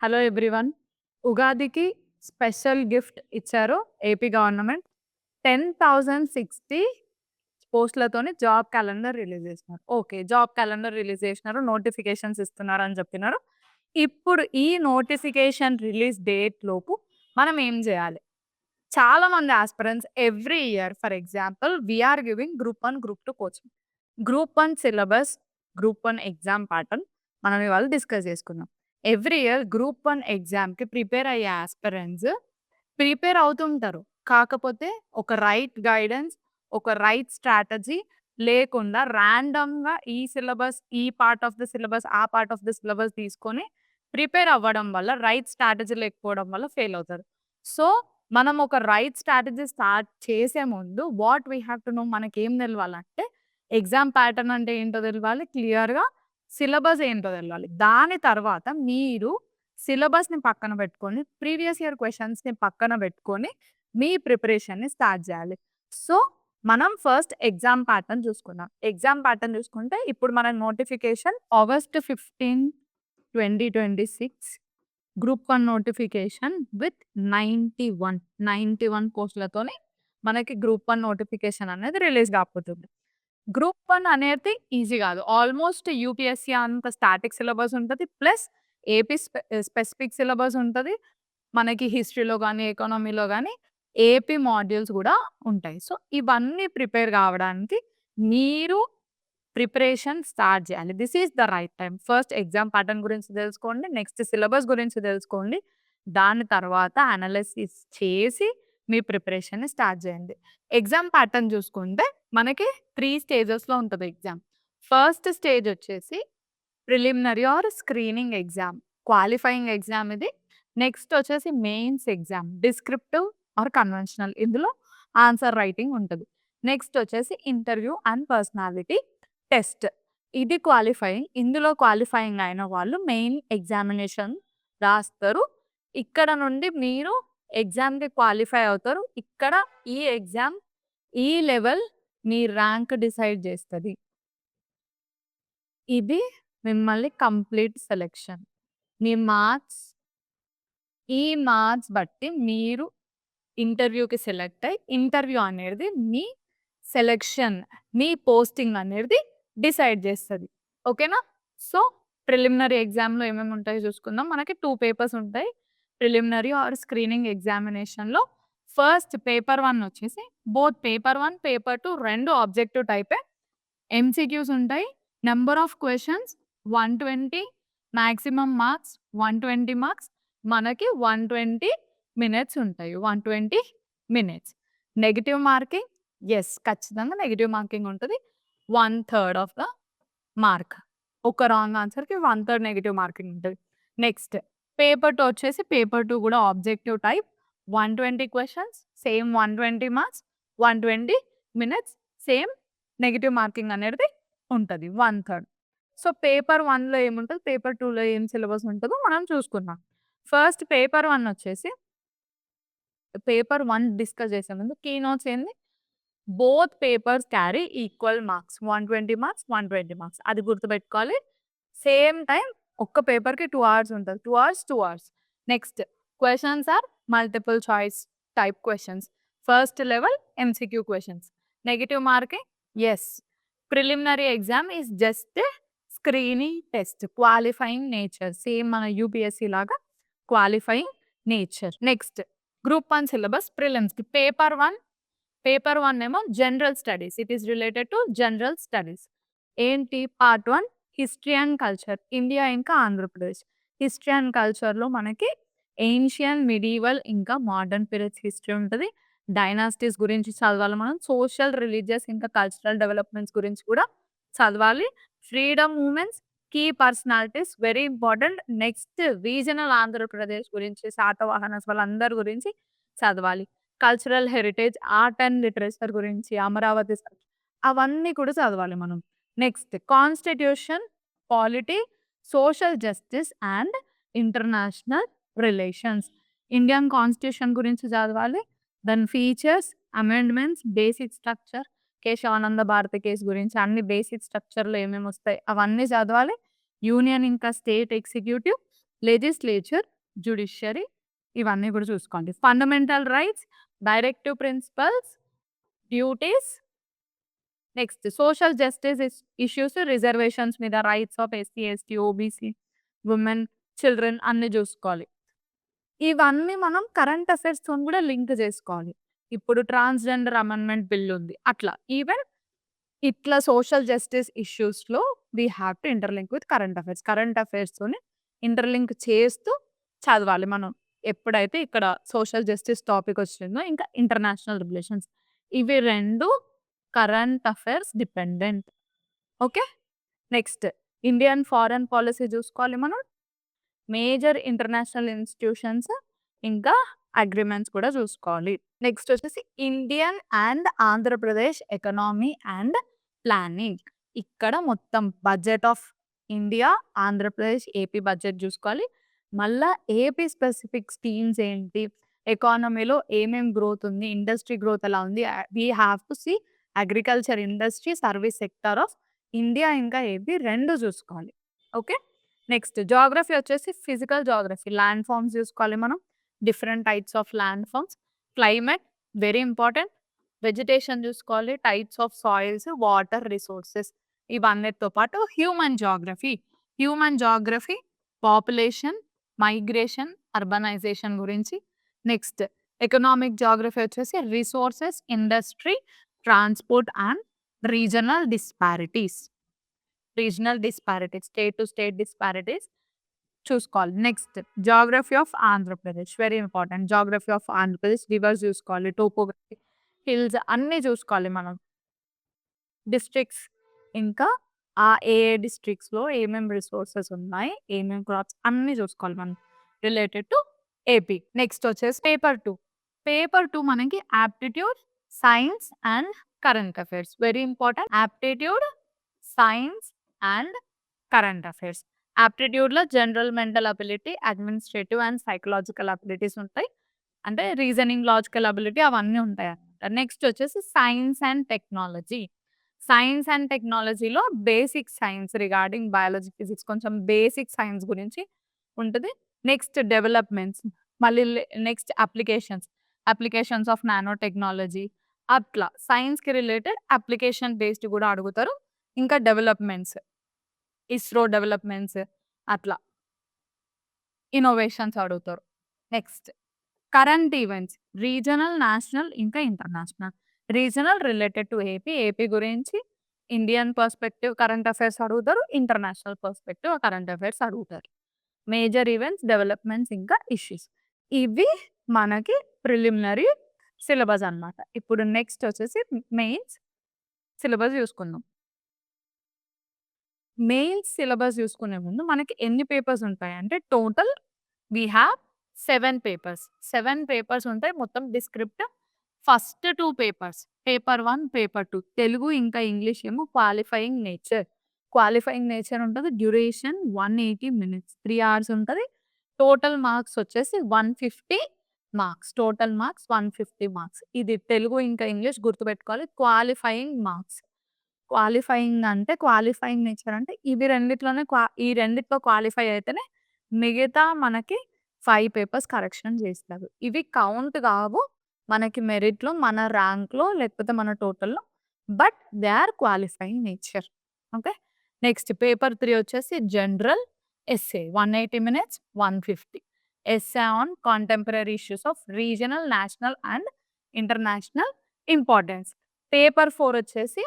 Hello everyone. ఉగాదికి special gift ఇచ్చారు AP government. 10,060 పోస్ట్‌లతోని జాబ్ క్యాలెండర్ రిలీజ్ చేసినారు. ఓకే. జాబ్ క్యాలెండర్ రిలీజ్ చేసినారు. నోటిఫికేషన్స్ ఇస్తున్నారని చెప్పినారు. ఇప్పుడు ఈ నోటిఫికేషన్ రిలీజ్ డేట్ లోపు మనం ఏం జేయాలి? చాలా మంది aspirants every year for example we are giving group 1, group 2 coaching. Group 1 syllabus, group 1 exam pattern మనం ఇవాళ డిస్కస్ చేసుకుందాం. ఎవ్రీ ఇయర్ గ్రూప్ 1 ఎగ్జామ్‌కి ప్రిపేర్ అయ్యే యాస్పిరెంట్స్ ప్రిపేర్ అవుతుంటారు. కాకపోతే ఒక రైట్ గైడెన్స్, ఒక రైట్ స్ట్రాటజీ లేకుండా రాండమ్‌గా ఈ సిలబస్, ఈ పార్ట్ ఆఫ్ ద సిలబస్, ఆ పార్ట్ ఆఫ్ ద సిలబస్ తీసుకొని ప్రిపేర్ అవ్వడం వల్ల రైట్ స్ట్రాటజీ లేకపోవడం వల్ల ఫెయిల్ అవుతారు. సో, మనం ఒక రైట్ స్ట్రాటజీ స్టార్ట్ చేసే ముందు what we have to know మనకేం తెలవాలంటే ఎగ్జామ్ ప్యాటర్న్ అంటే ఏంటో తెలవాలి. క్లియర్‌గా సిలబస్ ఏంటో తెలవాలి. దాని తర్వాత మీరు సిలబస్‌ని పక్కన పెట్టుకొని, ప్రీవియస్ ఇయర్ క్వెషన్స్‌ని పక్కన పెట్టుకొని, మీ ప్రిపరేషన్‌ని స్టార్ట్ జేయాలి. సో, మనం ఫస్ట్ ఎగ్జామ్ ప్యాటర్న్ చూసుకుందాం. ఎగ్జామ్ ప్యాటర్న్ చూసుకుంటే ఇప్పుడు మన notification August 15, 2026 group 1 notification with 91 పోస్ట్‌లతోని మనకి గ్రూప్ 1 నోటిఫికేషన్ అనేది రిలీజ్ కాబోతుంది. గ్రూప్ 1 అనేది ఈజీ గాదు. ఆల్‌మోస్ట్ యూపీఎస్‌సీ అంత స్టాటిక్ సిలబస్ ఉంటది. ప్లస్ ఏపీ స్పెసిఫిక్ సిలబస్ ఉంటది. మనకి హిస్టరీలో గాని, ఎకానమీలో గాని ఏపీ మాడ్యూల్స్ గూడా ఉంటాయి. సో, ఇవన్నీ ప్రిపేర్ గావడానికి మీరు ప్రిపరేషన్ స్టార్ట్ జేయాలి. This is the right time. First exam pattern గురించి తెలుసుకోండి. నెక్స్ట్ సిలబస్ గురించి తెలుసుకోండి. దాని తర్వాత అనాలిసిస్ చేసి మీ ప్రిపరేషన్‌ని స్టార్ట్ జేయండి. ఎగ్జామ్ ప్యాటర్న్ జూసుకుంటే మనకి 3 స్టేజెస్‌లో ఉంటది ఎగ్జామ్. ఫస్ట్ స్టేజ్ వచ్చేసి preliminary or screening exam. Qualifying exam ఇది. నెక్స్ట్ వచ్చేసి mains exam. Descriptive or conventional. ఇందులో ఆన్సర్ రైటింగ్ ఉంటది. నెక్స్ట్ వచ్చేసి ఇంటర్వ్యూ అండ్ పర్సనాలిటీ టెస్ట్. ఇది క్వాలిఫైయింగ్. ఇందులో క్వాలిఫైయింగ్ అయిన వాళ్ళు మెయిన్ ఎగ్జామినేషన్ రాస్తారు. ఇక్కడ నుండి మీరు ఎగ్జామ్‌కి క్వాలిఫై అవుతారు. ఇక్కడ ఈ ఎగ్జామ్, ఈ లెవెల్ మీ ర్యాంక్ డిసైడ్ జేస్తది. ఇది మిమ్మల్ని కంప్లీట్ సెలక్షన్. మీ మార్క్స్ ఈ మార్క్స్ బట్టి మీరు ఇంటర్వ్యూకి సెలెక్ట్ అయ్యి, ఇంటర్వ్యూ అనేది మీ సెలక్షన్, మీ పోస్టింగ్ అనేది డిసైడ్ జేస్తది. ఓకేనా? సో, ప్రిలిమినరీ ఎగ్జామ్‌లో ఏమేమి ఉంటాయో చూసుకుందాం. మనకి 2 పేపర్స్ ఉంటాయి. ప్రిలిమినరీ ఆర్ స్క్రీనింగ్ ఎగ్జామినేషన్‌లో ఫస్ట్ పేపర్ 1 వచ్చేసి బోత్ పేపర్ 1, పేపర్ 2 2 ఆబ్జెక్టివ్ టైపే. ఎంసీక్యూస్ ఉంటాయి. Number of questions 120, maximum marks 120 marks. మనకి 120 మినిట్స్ ఉంటాయి. 120 మినిట్స్. నెగెటివ్ మార్కింగ్ ఖచ్చితంగా నెగెటివ్ మార్కింగ్ ఉంటది. 1/3 ఆఫ్ ద మార్క్. ఒక రాంగ్ ఆన్సర్‌కి 1/3 నెగెటివ్ మార్కింగ్ ఉంటది. నెక్స్ట్ పేపర్ 2 వచ్చేసి పేపర్ 2 కూడా objective type. 120 questions, same 120 marks, 120 minutes, same negative marking అనేది ఉంటది. 1/3. సో, పేపర్ 1లో ఏముంటది, పేపర్ 2లో ఏం సిలబస్ ఉంటదో మనం చూసుకుందాం. ఫస్ట్ పేపర్ 1 వచ్చేసి పేపర్ 1 డిస్కస్ చేసే ముందు కీ నోట్స్ ఏంది? Both papers carry equal marks. 120 marks, 120 marks. అది గుర్తుపెట్టుకోవాలి. సేమ్ టైమ్ ఒక్క పేపర్‌కి 2 అవర్స్ ఉంటది. 2 hours, 2 hours. Next questions are multiple choice type questions. First level MCQ questions. Negative marking preliminary exam is just a screening test. Qualifying nature. Same మన UPSC లాగా qualifying nature. Next group 1 syllabus ప్రిలిమ్స్‌కి paper 1 ఏమో general studies. It is related to general studies. ఏంటి part 1 history and culture. India ఇంకా Andhra Pradesh. History and కల్చర్‌లో మనకి ancient, medieval ఇంకా modern periods history ఉంటది. డైనాసిటీస్ గురించి చదవాలి మనం. సోషల్, రిలీజియస్ ఇంకా కల్చరల్ డెవలప్‌మెంట్స్ గురించి కూడా చదవాలి. Freedom movements, key personalities very important. Next regional Andhra Pradesh గురించి, శాతవాహనస్ వాళ్ళందరి గురించి చదవాలి. Cultural heritage, art and literature గురించి, అమరావతి అవన్నీ కూడా చదవాలి మనం. Next constitution, polity, social justice and international relations. Indian constitution గురించి చదవాలి. దాని features, amendments, basic structure, Kesavananda Bharati case గురించి అన్ని బేసిక్ స్ట్రక్చర్‌లో ఏమేమి వస్తాయి అవన్నీ చదవాలి. యూనియన్ ఇంకా స్టేట్ ఎగ్జిక్యూటివ్, లెజిస్లేచర్, జ్యుడిషియరీ ఇవన్నీ కూడా చూసుకోండి. Fundamental rights, directive principles, duties, next social justice issues, reservations మీద, rights of SC, ST, OBC, women, children అన్ని చూసుకోవాలి. ఇవన్నీ మనం కరెంట్ అఫైర్స్‌తోని కూడా లింక్ చేసుకోవాలి. ఇప్పుడు ట్రాన్స్‌జెండర్ అమెండ్మెంట్ బిల్ ఉంది. అట్లా ఈవెన్ ఇట్లా సోషల్ జస్టిస్ ఇష్యూస్‌లో we have to interlink with current affairs. Current అఫైర్స్‌తోని ఇంటర్‌లింక్ చేస్తూ చదవాలి మనం. ఎప్పుడైతే ఇక్కడ సోషల్ జస్టిస్ టాపిక్ వచ్చిందో, ఇంకా ఇంటర్నేషనల్ రిలేషన్స్ ఇవి 2 current affairs dependent. Okay. Next Indian foreign policy చూసుకోవాలి మనం. మేజర్ ఇంటర్నేషనల్ ఇన్‌స్టిట్యూషన్స్ ఇంకా అగ్రీమెంట్స్ కూడా చూసుకోవాలి. నెక్స్ట్ వచ్చేసి Indian and Andhra Pradesh economy and planning. ఇక్కడ మొత్తం budget of India, Andhra Pradesh, AP budget చూసుకోవాలి. మళ్ళా ఏపీ స్పెసిఫిక్ స్కీమ్స్ ఏంటి, ఎకానమీలో ఏమేం గ్రోత్ ఉంది, ఇండస్ట్రీ గ్రోత్ ఎలా ఉంది, వి have to see agriculture, industry, service sector of India ఇంకా ఏపీ 2 చూసుకోవాలి. ఓకే. నెక్స్ట్ జాగ్రఫీ వచ్చేసి ఫిజికల్ జాగ్రఫీ, ల్యాండ్ ఫార్మ్స్ చూసుకోవాలి మనం. Different types of land forms, climate very important, vegetation చూసుకోవాలి, types of soils, water resources ఇవన్నిటితో పాటు human geography population, migration, urbanisation గురించి. Next economic geography వచ్చేసి resources, industry, transport and regional disparities. State to state disparities చూసుకోవాలి. Next geography of Andhra Pradesh very important. Geography of Andhra Pradesh reverse చూసుకోవాలి, topography, hills అన్నీ చూసుకోవాలి మనం. Districts ఇంకా ఏ డిస్ట్రిక్ట్స్‌లో ఏమేం రిసోర్సెస్ ఉన్నాయి, ఏమేం క్రాప్స్ అన్నీ చూసుకోవాలి మనం రిలేటెడ్ టు ఏపీ. నెక్స్ట్ వచ్చేసి పేపర్ 2 మనకి aptitude, science and current affairs very important. Aptitude, science and current affairs. యాప్టిట్యూడ్‌లో general mental ability, administrative and psychological abilities ఉంటాయి. అంటే రీజనింగ్, లాజికల్ అబిలిటీ అవన్నీ ఉంటాయన్నమాట. నెక్స్ట్ వచ్చేసి science and technology. Science and టెక్నాలజీలో basic science regarding biology, physics కొంచెం basic science గురించి ఉంటది. నెక్స్ట్ డెవలప్‌మెంట్స్, మళ్ళీ next applications of nano technology అట్లా సైన్స్‌కి రిలేటెడ్ అప్లికేషన్ బేస్డ్ కూడా అడుగుతారు. ఇంకా డెవలప్‌మెంట్స్, ఇస్రో డెవలప్‌మెంట్స్ అట్లా ఇన్నోవేషన్స్ అడుగుతారు. Next current events regional, national ఇంకా international. Regional related to AP గురించి ఇండియన్ పర్స్పెక్టివ్ కరెంట్ అఫైర్స్ అడుగుతారు. ఇంటర్నేషనల్ పర్స్పెక్టివ్ కరెంట్ అఫైర్స్ అడుగుతారు. మేజర్ ఈవెంట్స్, డెవలప్‌మెంట్స్ ఇంకా ఇష్యూస్ ఇవి మనకి ప్రిలిమినరీ సిలబస్ అన్నమాట. ఇప్పుడు నెక్స్ట్ వచ్చేసి మెయిన్స్ సిలబస్ చూసుకుందాం. మెయిన్స్ సిలబస్ చూసుకునే ముందు మనకి ఎన్ని పేపర్స్ ఉంటాయంటే total we have 7 papers. 7 papers ఉంటాయి. మొత్తం descriptive first 2 papers, paper 1, paper 2 Telugu ఇంకా ఇంగ్లీష్ ఏమో క్వాలిఫైయింగ్ నేచర్ ఉంటది. డ్యూరేషన్ 180 మినిట్స్ 3 అవర్స్ ఉంటది. టోటల్ మార్క్స్ వచ్చేసి 150 మార్క్స్. Total marks 150 marks. ఇది తెలుగు ఇంకా ఇంగ్లీష్ గుర్తుపెట్టుకోవాలి. Qualifying marks. క్వాలిఫైయింగ్ నేచర్ అంటే ఇవి రెండిట్లోనే ఈ రెండిట్లో క్వాలిఫై అయితేనే మిగతా మనకి 5 పేపర్స్ కరెక్షన్ చేస్తారు. ఇవి కౌంట్ కావు మనకి మెరిట్‌లో, మన ర్యాంక్‌లో లేకపోతే మన టోటల్‌లో. But they are qualifying nature. Okay. Next paper 3 వచ్చేసి general essay 180 minutes 150. Essay on contemporary issues of regional, national and international importance. Paper 4 వచ్చేసి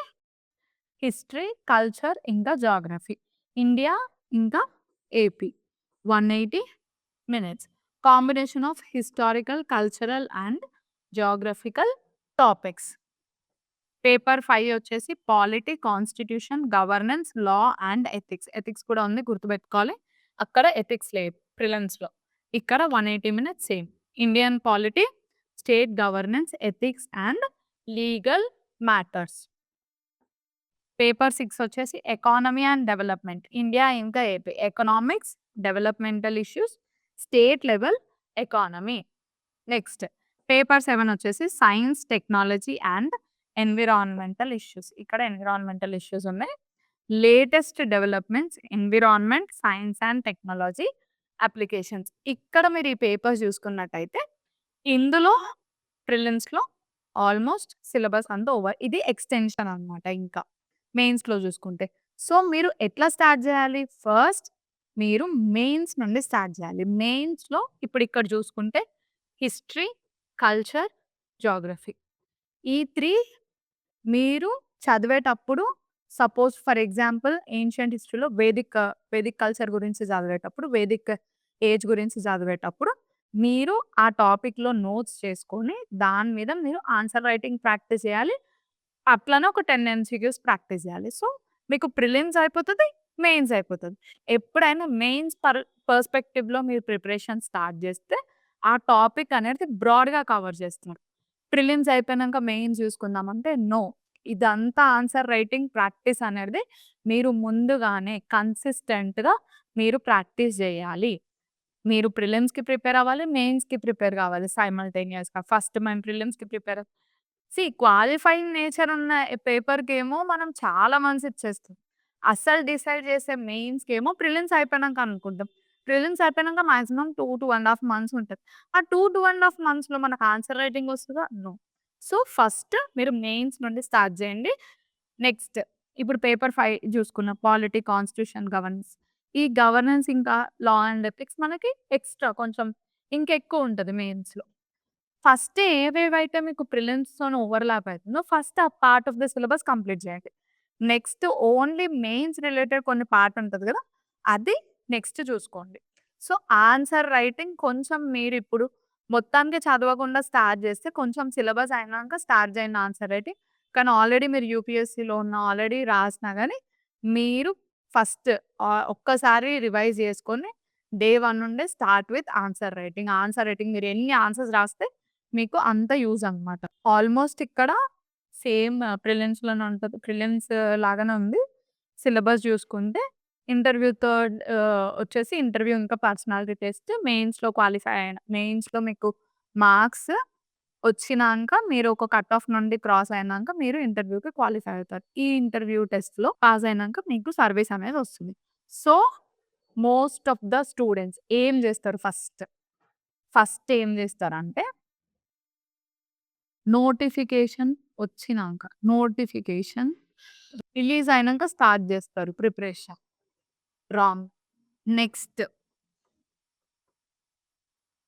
హిస్టరీ, కల్చర్ ఇంకా జాగ్రఫీ. ఇండియా ఇంకా AP 180 minutes. Combination of historical, cultural and geographical topics. Paper 5 వచ్చేసి polity, constitution, governance, law and ethics. Ethics కూడా ఉంది గుర్తుపెట్టుకోవాలి. అక్కడ ethics లేదు ప్రిలిమ్స్‌లో. ఇక్కడ 180 minutes same. Indian polity, state governance, ethics and legal matters. Paper 6 వచ్చేసి ఎకానమీ అండ్ డెవలప్‌మెంట్. ఇండియా ఇంకా AP. Economics, developmental issues, state level economy. Next paper 7 వచ్చేసి science, technology and environmental issues. ఇక్కడ ఎన్విరాన్మెంటల్ ఇష్యూస్ ఉన్నాయి. Latest developments, environment, science and technology, applications. ఇక్కడ మీరు ఈ papers చూసుకున్నట్టయితే, ఇందులో ప్రిలిమ్స్‌లో ఆల్మోస్ట్ సిలబస్ అంతా ఓవర్. ఇది ఎక్స్‌టెన్షన్ అన్నమాట ఇంకా. మెయిన్స్‌లో చూసుకుంటే. సో, మీరు ఎట్లా స్టార్ట్ చేయాలి? ఫస్ట్ మీరు మెయిన్స్ నుండి స్టార్ట్ చేయాలి. మెయిన్స్‌లో ఇప్పుడు ఇక్కడ చూసుకుంటే హిస్టరీ, కల్చర్, జియోగ్రఫీ. ఈ 3 మీరు చదివేటప్పుడు సపోజ్ ఫర్ ఎగ్జాంపుల్ ఏన్షియంట్ హిస్టరీలో వేదిక్ కల్చర్ గురించి చదివేటప్పుడు, వేదిక్ ఏజ్ గురించి చదివేటప్పుడు మీరు ఆ టాపిక్‌లో నోట్స్ చేసుకొని, దాని మీద మీరు ఆన్సర్ రైటింగ్ ప్రాక్టీస్ చేయాలి. అట్లనే ఒక 10 ఎంసీక్యూస్ ప్రాక్టీస్ చేయాలి. సో, మీకు ప్రిలిమ్స్ అయిపోతది, మెయిన్స్ అయిపోతది. ఎప్పుడైనా మెయిన్స్ పర్స్పెక్టివ్‌లో మీరు ప్రిపరేషన్ స్టార్ట్ చేస్తే, ఆ టాపిక్ అనేది బ్రాడ్‌గా కవర్ చేస్తున్నారు. ప్రిలిమ్స్ అయిపోయినంక మెయిన్స్ చూసుకుందామంటే నో. ఇదంతా ఆన్సర్ రైటింగ్ ప్రాక్టీస్ అనేది మీరు ముందుగానే కన్సిస్టెంట్‌గా మీరు ప్రాక్టీస్ చేయాలి. మీరు ప్రిలిమ్స్‌కి ప్రిపేర్ అవ్వాలి. మెయిన్స్‌కి ప్రిపేర్ కావాలి సైమల్టేనియస్‌గా. ఫస్ట్ మేము ప్రిలిమ్స్‌కి ప్రిపేర్ క్వాలిఫైయింగ్ నేచర్ ఉన్న పేపర్‌కేమో మనం చాలా మంత్స్ ఇచ్చేస్తాం. అస్సలు డిసైడ్ చేసే మెయిన్స్‌కేమో ప్రిలిమ్స్ అయిపోయినాక అనుకుంటాం. ప్రిలిమ్స్ అయిపోయినాక మాక్సిమం 2 మంత్స్ ఉంటది. ఆ 2 మంత్స్‌లో మనకు ఆన్సర్ రైటింగ్ వస్తదా? నో. సో, ఫస్ట్ మీరు మెయిన్స్ నుండి స్టార్ట్ చేయండి. నెక్స్ట్ ఇప్పుడు పేపర్ 5 చూసుకున్నాం. Polity, constitution, governance. E governance ఇంకా లా అండ్ ఎథిక్స్ మనకి ఎక్స్‌ట్రా కొంచెం ఇంకెక్కువ ఉంటది మెయిన్స్‌లో. ఫస్ట్ ఏవేవైతే మీకు ప్రిలిమ్స్‌తోని ఓవర్‌లాప్ అయితుందో ఫస్ట్ ఆ part of the syllabus complete చేయండి. నెక్స్ట్ ఓన్లీ మెయిన్స్ రిలేటెడ్ కొన్ని పార్ట్ ఉంటది గదా! అది నెక్స్ట్ చూసుకోండి. సో, ఆన్సర్ రైటింగ్ కొంచెం మీరిప్పుడు మొత్తానికి చదవకుండా స్టార్ట్ చేస్తే కొంచెం సిలబస్ అయినాక స్టార్ట్ చేయండి ఆన్సర్ రైటింగ్. కానీ ఆల్రెడీ మీరు యూపీఎస్సీలో ఆల్రెడీ రాసినా గాని మీరు ఫస్ట్ ఒక్కసారి రివైజ్ చేసుకొని డే 1 నుండే start with answer writing. Answer writing మీరు ఎన్ని ఆన్సర్స్ రాస్తే మీకు అంత యూజ్ అనమాట. ఆల్మోస్ట్ ఇక్కడ సేమ్ ప్రిలిమ్స్‌లోనే ఉంటది. ప్రిలిమ్స్ లాగానే ఉంది. సిలబస్ చూసుకుంటే ఇంటర్వ్యూ థర్డ్ వచ్చేసి ఇంటర్వ్యూ ఇంకా పర్సనాలిటీ టెస్ట్. మెయిన్స్‌లో మీకు మార్క్స్ వచ్చినాంక మీరు ఒక కట్ ఆఫ్ నుండి క్రాస్ అయినాంక మీరు ఇంటర్వ్యూకి క్వాలిఫై అవుతారు. ఈ ఇంటర్వ్యూ టెస్ట్‌లో పాస్ అయినాంక మీకు సర్వీస్ అనేది వస్తుంది. So, most of the students ఏం చేస్తారు ఫస్ట్? ఫస్ట్ ఏం చేస్తారంటే నోటిఫికేషన్ వచ్చినాక, నోటిఫికేషన్ రిలీజ్ అయినంక స్టార్ట్ జేస్తారు preparation. Wrong. Next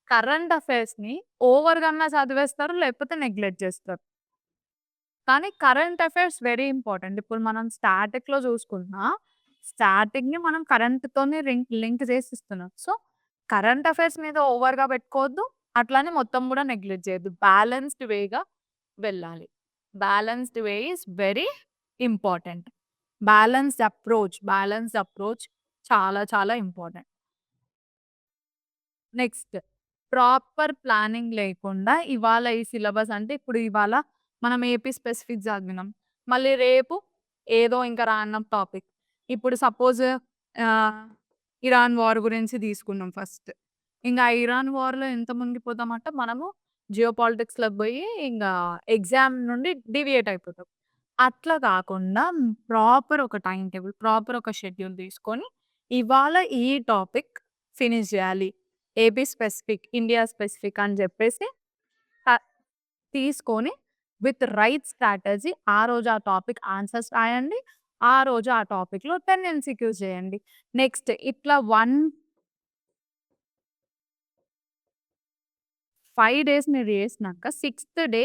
current affairs ఓవర్‌గన్నా చదివేస్తారు. లేకపోతే నెగ్లెక్ట్ జేస్తారు. కానీ కరెంట్ అఫైర్స్ వెరీ ఇంపార్టెంట్. ఇప్పుడు మనం స్టాటిక్‌లో చూసుకున్నా, స్టాటిక్‌ని మనం కరెంట్‌తోనే లింక్ చేసి ఇస్తున్నాం. సో, కరెంట్ అఫైర్స్ మీద ఓవర్‌గా పెట్టుకోవద్దు. అట్లనే మొత్తం గూడా నెగ్లెక్ట్ చేయొద్దు. బ్యాలెన్స్‌డ్ వేగా వెళ్ళాలి. Balanced way is very important. Balanced approach చాలా చాలా ఇంపార్టెంట్. నెక్స్ట్ ప్రాపర్ ప్లానింగ్ లేకుండా ఇవాళ ఈ సిలబస్ అంటే ఇప్పుడు ఇవాళ మనం ఏపీ స్పెసిఫిక్ చదివినాం. మళ్ళీ రేపు ఏదో ఇంకా రాండమ్ టాపిక్. ఇప్పుడు సపోజ్ ఆహ్, ఇరాన్ వార్ గురించి తీసుకున్నాం ఫస్ట్. ఇంగ ఆ ఇరాన్ వార్‌లో ఎంత మునిగిపోతామంటే మనము జియో పాలిటిక్స్‌లోకి పోయి ఇంగా ఎగ్జామ్ నుండి డీవియేట్ అయిపోతాం. అట్లా కాకుండా ప్రాపర్ ఒక టైమ్ టేబుల్, ప్రాపర్ ఒక షెడ్యూల్ తీసుకొని ఇవాళ ఈ టాపిక్ ఫినిష్ చేయాలి. ఏపీ స్పెసిఫిక్, ఇండియా స్పెసిఫిక్ అని జెప్పేసి త తీసుకొని విత్ రైట్ స్ట్రాటజీ ఆ రోజు ఆ టాపిక్ ఆన్సర్స్ రాయండి. ఆ రోజు ఆ టాపిక్‌లో 10 ఎంసీక్యూస్ చేయండి. నెక్స్ట్ ఇట్లా 5 డేస్ మీరు చేసినాక సిక్స్త్ డే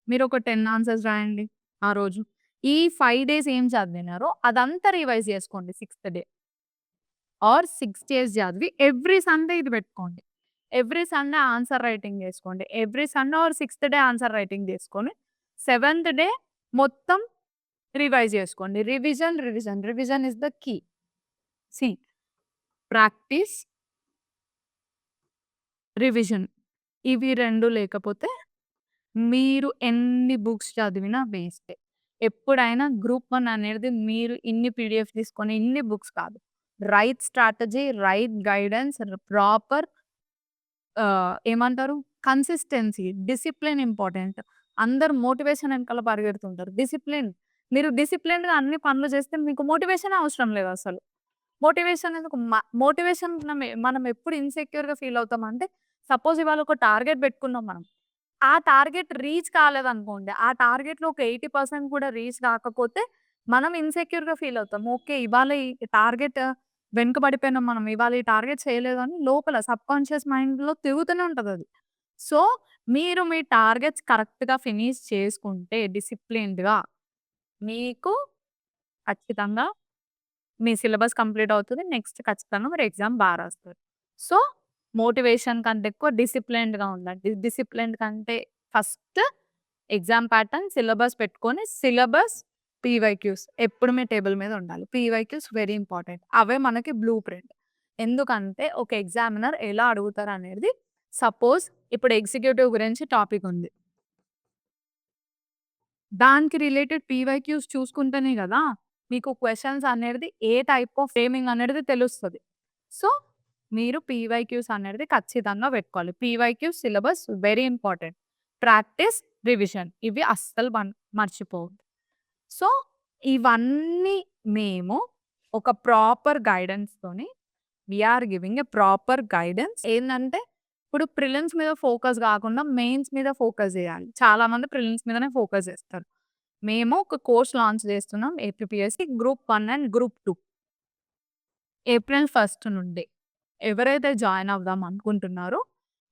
మీరొక 10 ఆన్సర్స్ రాయండి ఆ రోజు. ఈ 5 డేస్ ఏం చదివినారో అదంతా రివైజ్ చేసుకోండి సిక్స్త్ డే. ఆర్ 6 డేస్ చదివి ఎవ్రీ సండే ఇది పెట్టుకోండి. ఎవ్రీ సండే ఆన్సర్ రైటింగ్ చేసుకోండి. Every Sunday or sixth day answer writing చేసుకొని, సెవెంత్ డే మొత్తం రివైజ్ చేసుకోండి. Revision is the key. See practice, revision ఇవి 2 లేకపోతే మీరు ఎన్ని బుక్స్ చదివినా వేస్టే. ఎప్పుడైనా గ్రూప్ 1 అనేది మీరు ఇన్ని పీడిఎఫ్ తీసుకొని ఇన్ని బుక్స్ కాదు. Right strategy, right guidance, proper ఏమంటారు? Consistency, discipline important. అందరూ మోటివేషన్ ఎనకాల పరిగెడుతుంటారు. మీరు డిసిప్లిన్డ్‌గా అన్ని పనులు చేస్తే మీకు మోటివేషనే అవసరం లేదసలు. మోటివేషన్ ఎందుకు? మోటివేషన్ మనం ఎప్పుడు ఇన్‌సెక్యూర్‌గా ఫీల్ అవుతామంటే, సపోజ్ ఇవాళ ఒక టార్గెట్ పెట్టుకున్నాం మనం. ఆ టార్గెట్ రీచ్ కాలేదనుకోండి. ఆ టార్గెట్‌లో ఒక 80% కూడా రీచ్ కాకపోతే, మనం ఇన్‌సెక్యూర్‌గా ఫీల్ అవుతాం. ఓకే. ఇవాళ ఈ టార్గెట్ వెనుకబడిపోయినాం మనం. ఇవాళ ఈ టార్గెట్ చేయలేదని లోపల సబ్‌కాన్షియస్ మైండ్‌లో తిరుగుతూనే ఉంటదది. సో, మీరు మీ టార్గెట్స్ కరెక్ట్‌గా ఫినిష్ చేసుకుంటే డిసిప్లిన్డ్‌గా మీకు ఖచ్చితంగా మీ సిలబస్ కంప్లీట్ అవుతది. నెక్స్ట్ ఖచ్చితంగా మీరు ఎగ్జామ్ రాస్తారు. సో, మోటివేషన్ కంటే ఎక్కువ డిసిప్లిన్డ్‌గా ఉండండి. డిసిప్లిన్డ్ కంటే ఫస్ట్ ఎగ్జామ్ ప్యాటర్న్, సిలబస్ పెట్టుకొని సిలబస్, పీవైక్యూస్ ఎప్పుడు మీ టేబుల్ మీద ఉండాలి. PYQs very important. అవే మనకి బ్లూ ప్రింట్. ఎందుకంటే ఒక ఎగ్జామినర్ ఎలా అడుగుతారనేది సపోజ్ ఇప్పుడు ఎగ్జిక్యూటివ్ గురించి టాపిక్ ఉంది. దానికి రిలేటెడ్ పీవైక్యూస్ చూసుకుంటేనే గదా! మీకు క్వెషన్స్ అనేది ఏ టైప్ ఆఫ్ ఫ్రేమింగ్ అనేది తెలుస్తది. సో, మీరు పీవైక్యూస్ అనేది ఖచ్చితంగా పెట్టుకోవాలి. PYQs syllabus very important. Practice, revision ఇవి అస్సలు మర్చిపోవద్దు. సో, ఇవన్నీ మేము ఒక ప్రాపర్ గైడెన్స్‌తోని we are giving a proper guidance. ఏందంటే, ఇప్పుడు ప్రిలిమ్స్ మీద ఫోకస్ గాకుండా మెయిన్స్ మీద ఫోకస్ జేయాలి. చాలామంది ప్రిలిమ్స్ మీదనే ఫోకస్ జేస్తారు. మేము ఒక కోర్స్ లాంచ్ జేస్తున్నాం. APPSC group 1 and group 2 April 1 నుండి. ఎవరైతే జాయిన్ అవుదాం అనుకుంటున్నారో,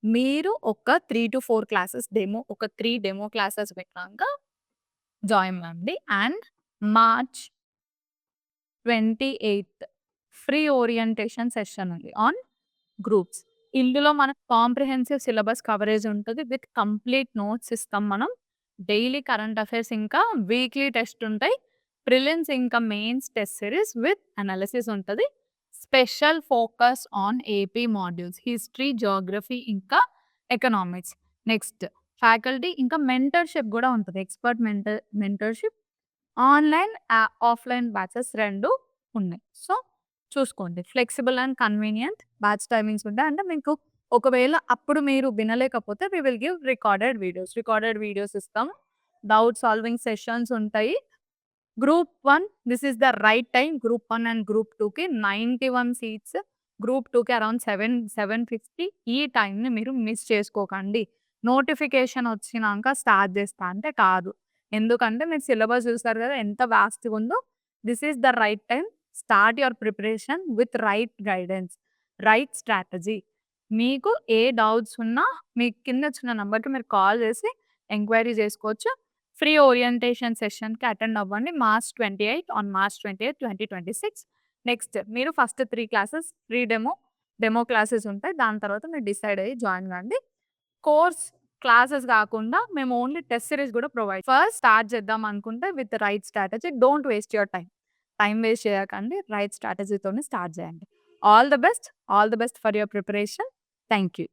మీరు ఒక 3-4 క్లాసెస్ ఒక 3 డెమో క్లాసెస్ విన్నాక జాయిన్ అవ్వండి. And March 28 free orientation session ఉంది ఆన్ గ్రూప్స్. ఇందులో మనకు కాంప్రిహెన్సివ్ సిలబస్ కవరేజ్ ఉంటది. విత్ కంప్లీట్ నోట్స్ ఇస్తాం మనం. డైలీ కరెంట్ అఫైర్స్ ఇంకా వీక్లీ టెస్ట్ ఉంటాయి. ప్రిలిమ్స్ ఇంకా mains test series with analysis ఉంటది. Special focus on AP modules history, geography ఇంకా ఎకనామిక్స్. నెక్స్ట్ ఫ్యాకల్టీ ఇంకా మెంటర్‌షిప్ గూడా ఉంటది. Expert mentorship online, offline batches 2 ఉన్నాయి. సో, చూసుకోండి. Flexible and convenient batch timings ఉంటాయి. అంటే మీకు ఒకవేళ అప్పుడు మీరు వినలేకపోతే we will give recorded videos. Recorded videos ఇస్తాము. డౌట్ సాల్వింగ్ సెషన్స్ ఉంటాయి. Group 1 this is the right time. Group 1 and group 2కి 91 సీట్స్. గ్రూప్ 2కి అరౌండ్ 750. ఈ టైమ్‌ని మీరు మిస్ చేసుకోకండి. నోటిఫికేషన్ వచ్చినాక స్టార్ట్ చేస్తా అంటే కాదు. ఎందుకంటే మీరు సిలబస్ చూసారు కదా! ఎంత వాస్ట్‌గా ఉందో. This is the right time. Start your preparation with right guidance, right strategy. మీకు ఏ డౌట్స్ ఉన్నా మీ కింద ఇచ్చిన నంబర్‌కి మీరు కాల్ చేసి ఎంక్వైరీ చేసుకోవచ్చు. ఫ్రీ ఓరియంటేషన్ సెషన్‌కి అటెండ్ అవ్వండి. మార్చ్ 28 2026. నెక్స్ట్ మీరు first 3 classes free demo classes ఉంటాయి. దాని తర్వాత మీరు డిసైడ్ అయ్యి జాయిన్ కాండి. కోర్స్ క్లాసెస్ కాకుండా మేము ఓన్లీ టెస్ట్ సిరీస్ కూడా ప్రొవైడ్ ఫస్ట్ స్టార్ట్ చేద్దాం అనుకుంటే with right strategy don't waste your time. Time waste చేయకండి. రైట్ స్ట్రాటజీతోని స్టార్ట్ చేయండి. All the best. All the best for your preparation. Thank you.